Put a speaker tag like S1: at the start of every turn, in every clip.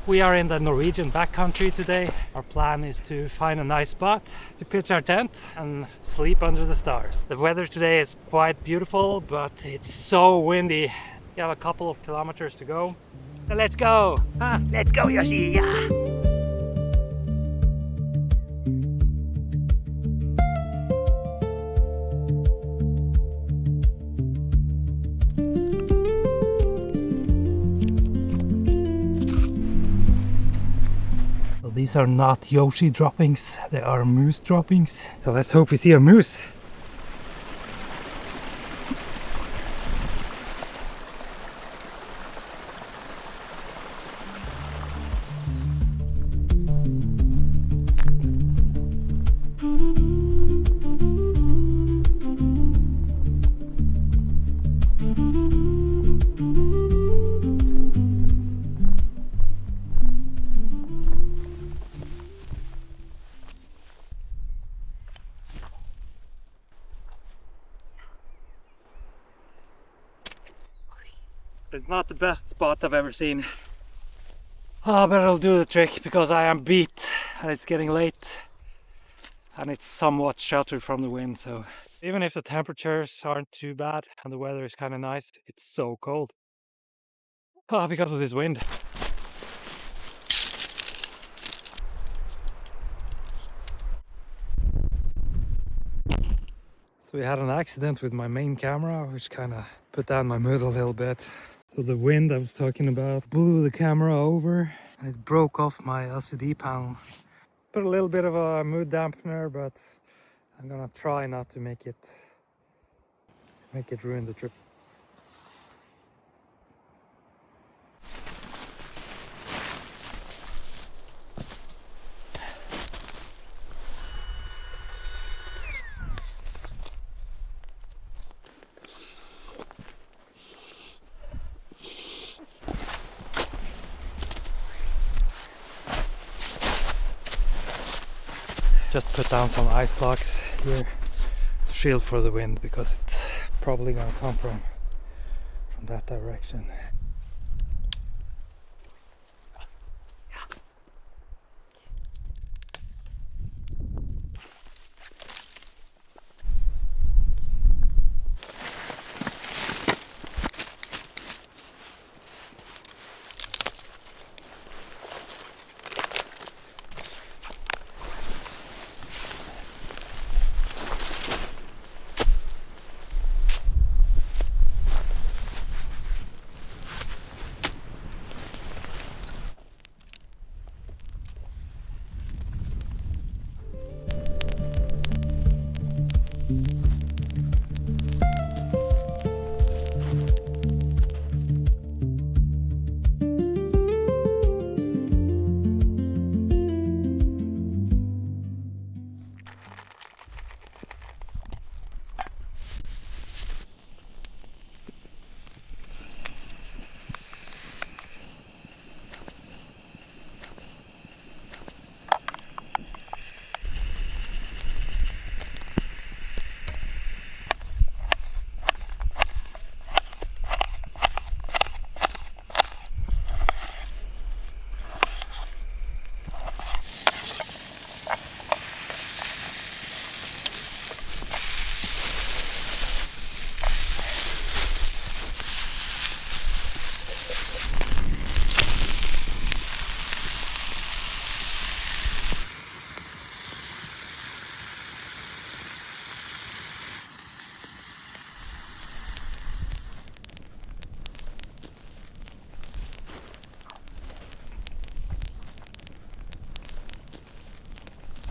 S1: We are in the Norwegian backcountry today. Our plan is to find a nice spot to pitch our tent and sleep under the stars. The weather today is quite beautiful, but it's so windy. We have a couple of kilometers to go. So let's go! Let's go, Yoshi! Yeah. These are not Yoshi droppings, they are moose droppings. So let's hope we see a moose. It's not the best spot I've ever seen. But it'll do the trick because I am beat and it's getting late and it's somewhat sheltered from the wind, so even if the temperatures aren't too bad and the weather is kind of nice, it's so cold. Because of this wind. So we had an accident with my main camera, which kind of put down my mood a little bit. So the wind I was talking about blew the camera over and it broke off my LCD panel. Put a little bit of a mood dampener, but I'm gonna try not to make it ruin the trip. Just put down some ice blocks here to shield for the wind because it's probably gonna come from that direction.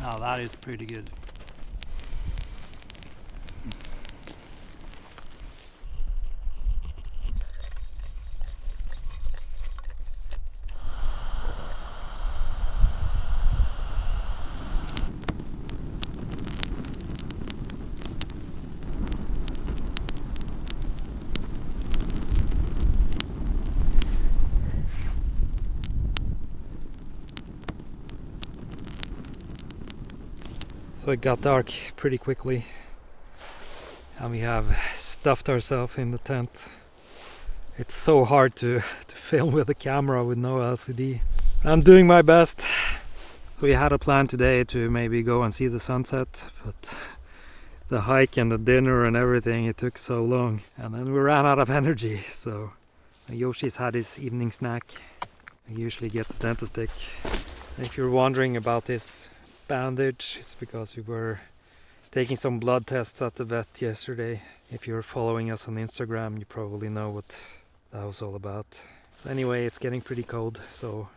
S1: Now that is pretty good. So it got dark pretty quickly and we have stuffed ourselves in the tent. It's so hard to film with a camera with no LCD. I'm doing my best. We had a plan today to maybe go and see the sunset, but the hike and the dinner and everything, it took so long. And then we ran out of energy, so Yoshi's had his evening snack. He usually gets a dentist stick. If you're wondering about this bandage, it's because we were taking some blood tests at the vet yesterday. If you're following us on Instagram, you probably know what that was all about. So anyway, it's getting pretty cold, so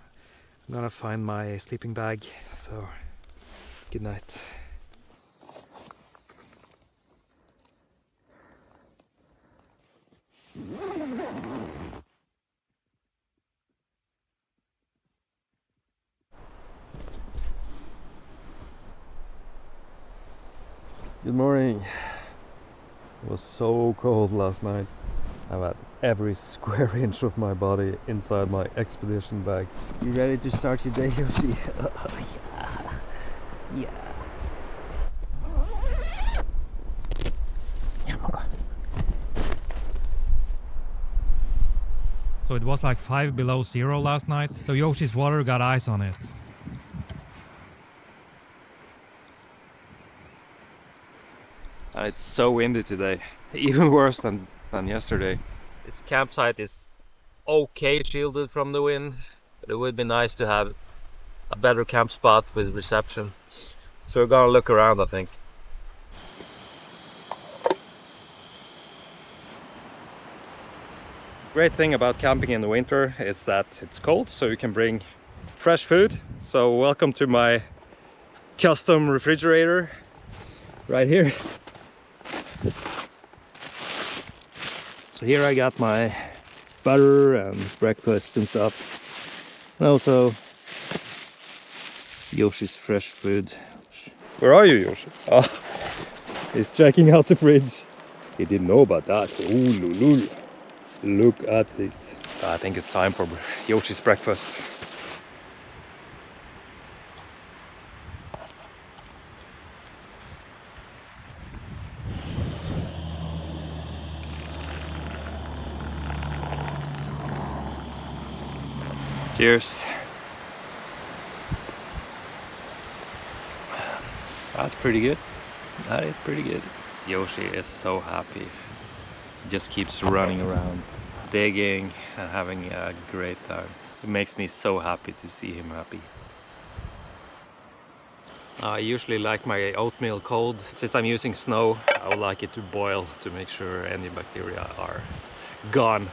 S1: I'm gonna find my sleeping bag. So good night.
S2: Good morning. It was so cold last night. I've had every square inch of my body inside my expedition bag.
S3: You ready to start your day, Yoshi? Yeah.
S1: So it was like 5 below zero last night, so Yoshi's water got ice on it.
S2: And it's so windy today, even worse than yesterday.
S4: This campsite is okay shielded from the wind, but it would be nice to have a better camp spot with reception. So we're gonna look around, I think.
S2: Great thing about camping in the winter is that it's cold, so you can bring fresh food. So welcome to my custom refrigerator right here. So here I got my butter and breakfast and stuff. And also Yoshi's fresh food. Where are you, Yoshi? Oh, he's checking out the fridge. He didn't know about that. Ooh, look at this. I think it's time for Yoshi's breakfast. Cheers. That's pretty good. That is pretty good. Yoshi is so happy. He just keeps running around, digging and having a great time. It makes me so happy to see him happy. I usually like my oatmeal cold. Since I'm using snow, I would like it to boil to make sure any bacteria are gone.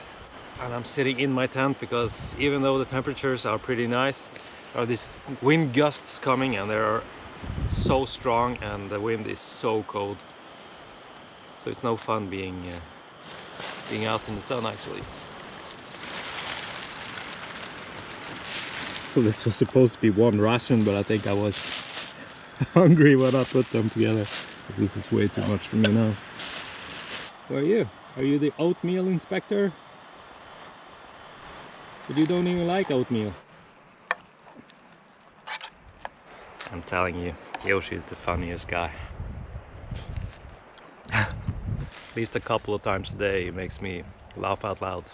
S2: And I'm sitting in my tent because even though the temperatures are pretty nice, there are these wind gusts coming and they are so strong and the wind is so cold. So it's no fun being out in the sun actually. So this was supposed to be one ration, but I think I was hungry when I put them together. This is way too much for me now. Who are you? Are you the oatmeal inspector? But you don't even like oatmeal. I'm telling you, Yoshi is the funniest guy. At least a couple of times a day he makes me laugh out loud.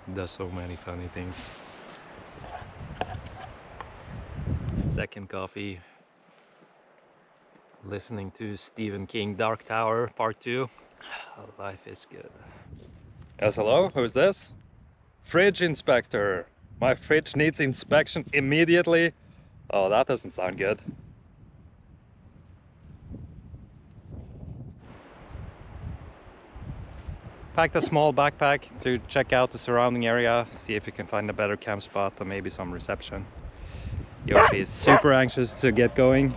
S2: He does so many funny things. Second coffee. Listening to Stephen King Dark Tower Part 2. Life is good. Yes, hello? Who's this? Fridge inspector. My fridge needs inspection immediately. Oh, that doesn't sound good. Packed a small backpack to check out the surrounding area, see if we can find a better camp spot or maybe some reception. Yoshi is super anxious to get going.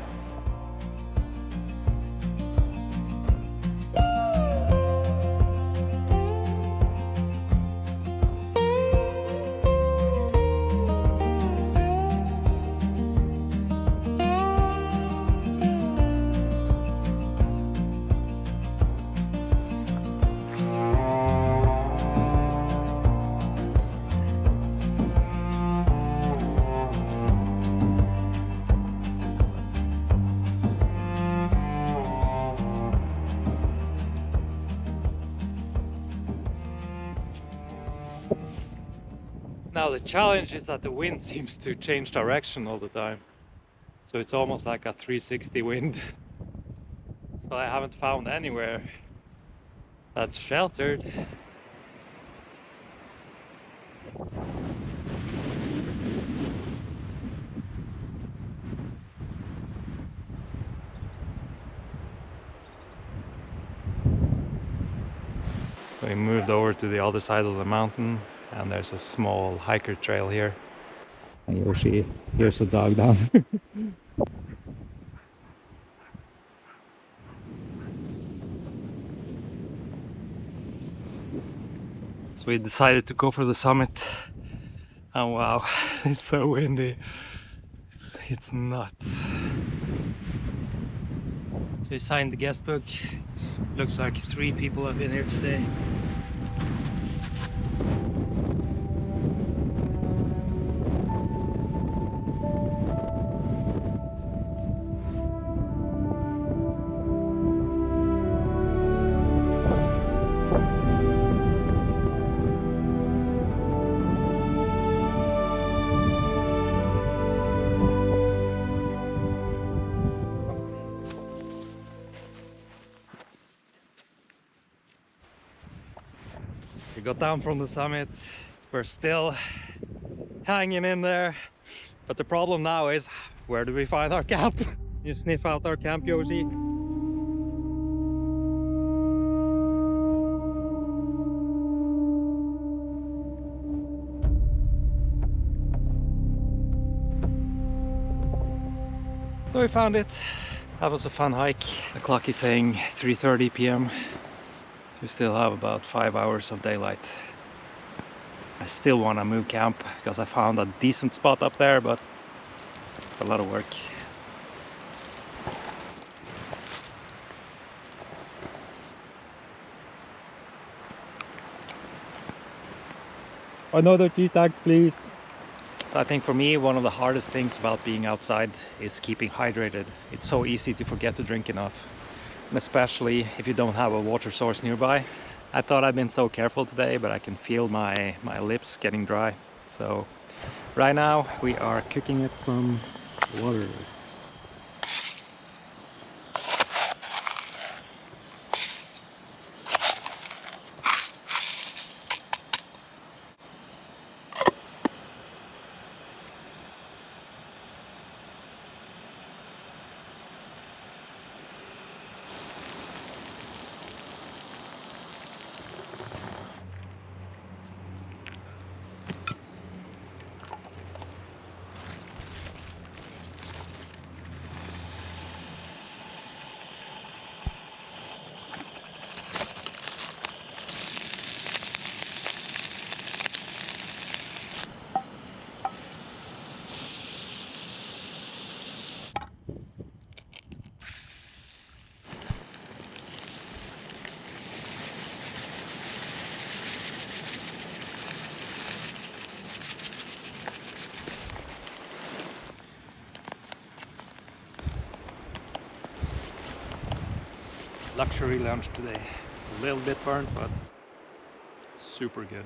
S2: Now the challenge is that the wind seems to change direction all the time. So it's almost like a 360 wind. So I haven't found anywhere that's sheltered. We moved over to the other side of the mountain and there's a small hiker trail here. And Yoshi, here's a dog down. So we decided to go for the summit. And wow, it's so windy. It's nuts. So we signed the guest book. Looks like 3 people have been here today. We got down from the summit. We're still hanging in there. But the problem now is, where do we find our camp? You sniff out our camp, Yoshi? So we found it. That was a fun hike. The clock is saying 3:30 p.m. We still have about 5 hours of daylight. I still want to move camp because I found a decent spot up there, but it's a lot of work.
S1: Another cheese tag, please.
S2: I think for me, one of the hardest things about being outside is keeping hydrated. It's so easy to forget to drink enough, and especially if you don't have a water source nearby. I thought I'd been so careful today, but I can feel my lips getting dry. So right now we are cooking up some water. Luxury lunch today. A little bit burnt, but super good.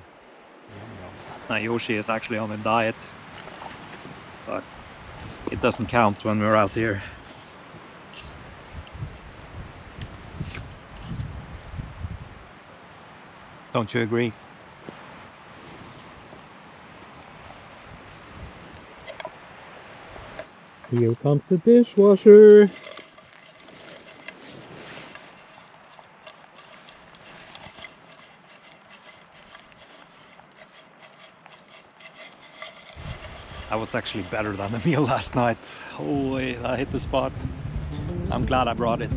S2: Now Yoshi is actually on a diet, but it doesn't count when we're out here. Don't you agree?
S1: Here comes the dishwasher.
S2: That was actually better than the meal last night. Holy, I hit the spot. I'm glad I brought it.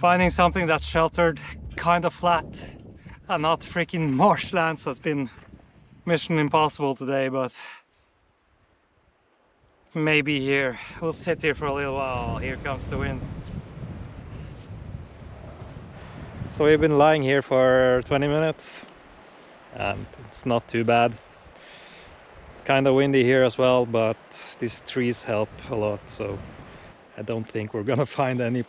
S1: Finding something that's sheltered, kind of flat, and not freaking marshlands has been mission impossible today, but maybe here. We'll sit here for a little while. Here comes the wind. So we've been lying here for 20 minutes and it's not too bad. Kind of windy here as well, but these trees help a lot, so I don't think we're gonna find any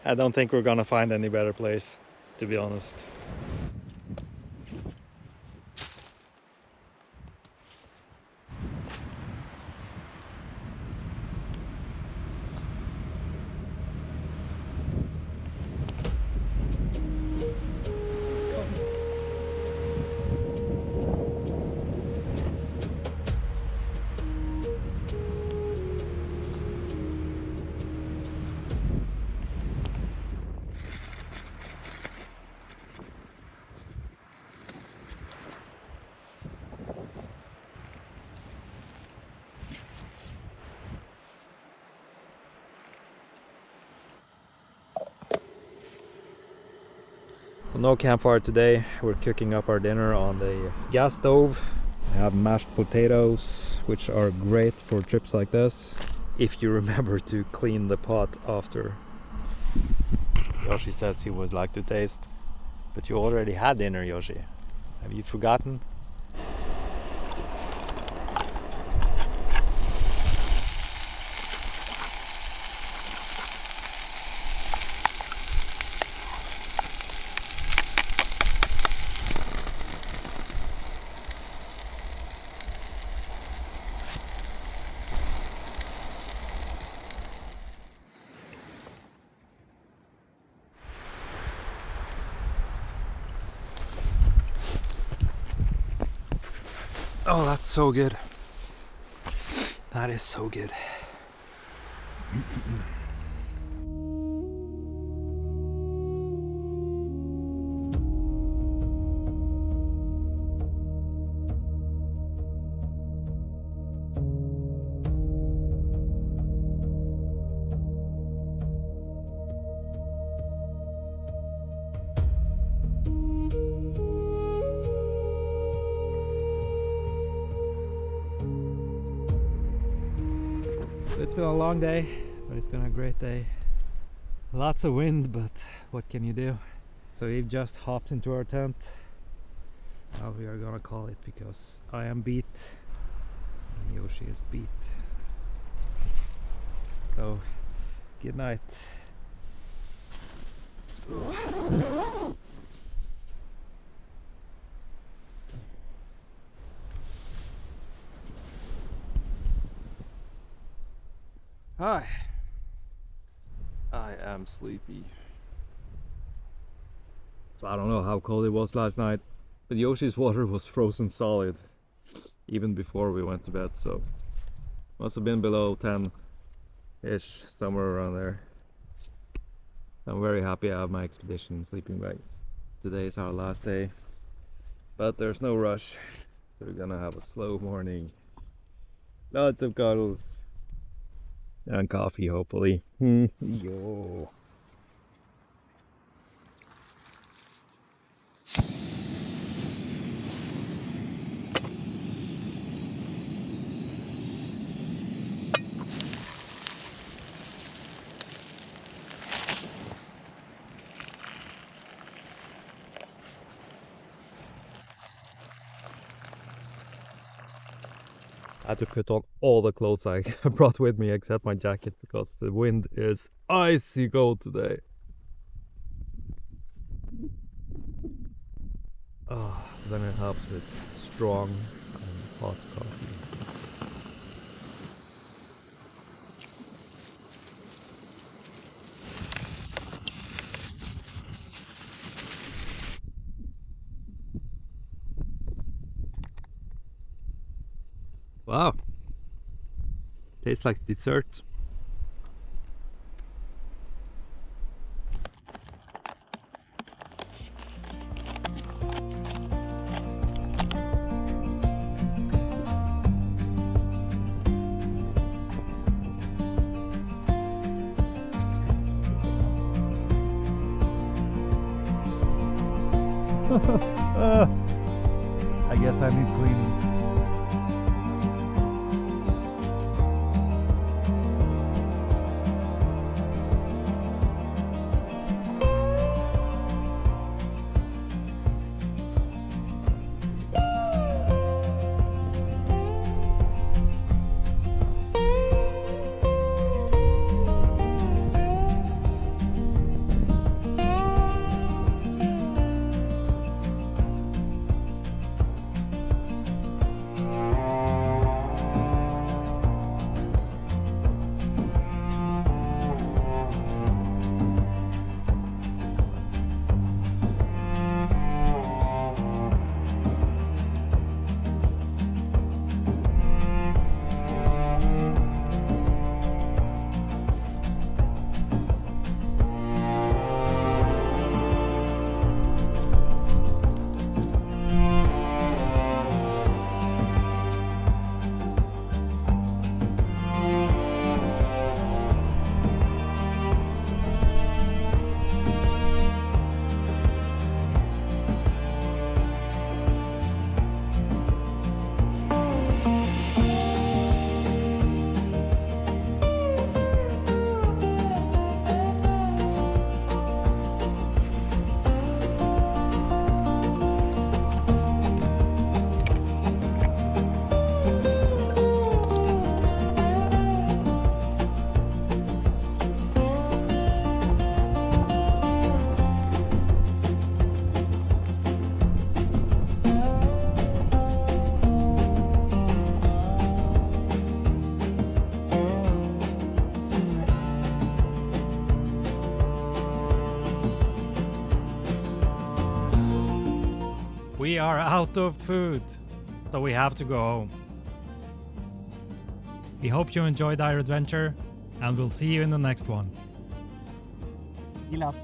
S1: I don't think we're gonna find any better place, to be honest. No campfire today. We're cooking up our dinner on the gas stove. I have mashed potatoes, which are great for trips like this, if you remember to clean the pot after. Yoshi says he would like to taste, but you already had dinner, Yoshi. Have you forgotten? Oh, that's so good. That is so good. It's been a long day, but it's been a great day. Lots of wind, but what can you do? So we've just hopped into our tent. Now we are gonna call it because I am beat and Yoshi is beat. So good night. Hi. I am sleepy. So I don't know how cold it was last night, but Yoshi's water was frozen solid even before we went to bed, so must have been below 10-ish, somewhere around there. I'm very happy I have my expedition sleeping bag. Today is our last day, but there's no rush, so we're gonna have a slow morning. Lots of cuddles. And coffee, hopefully. Yo. I had to put on all the clothes I brought with me except my jacket because the wind is icy cold today. Then it helps with strong and hot coffee. Wow, tastes like dessert.
S3: I guess I need cleaning.
S1: We are out of food, so we have to go home. We hope you enjoyed our adventure, and we'll see you in the next one.
S5: Gilad.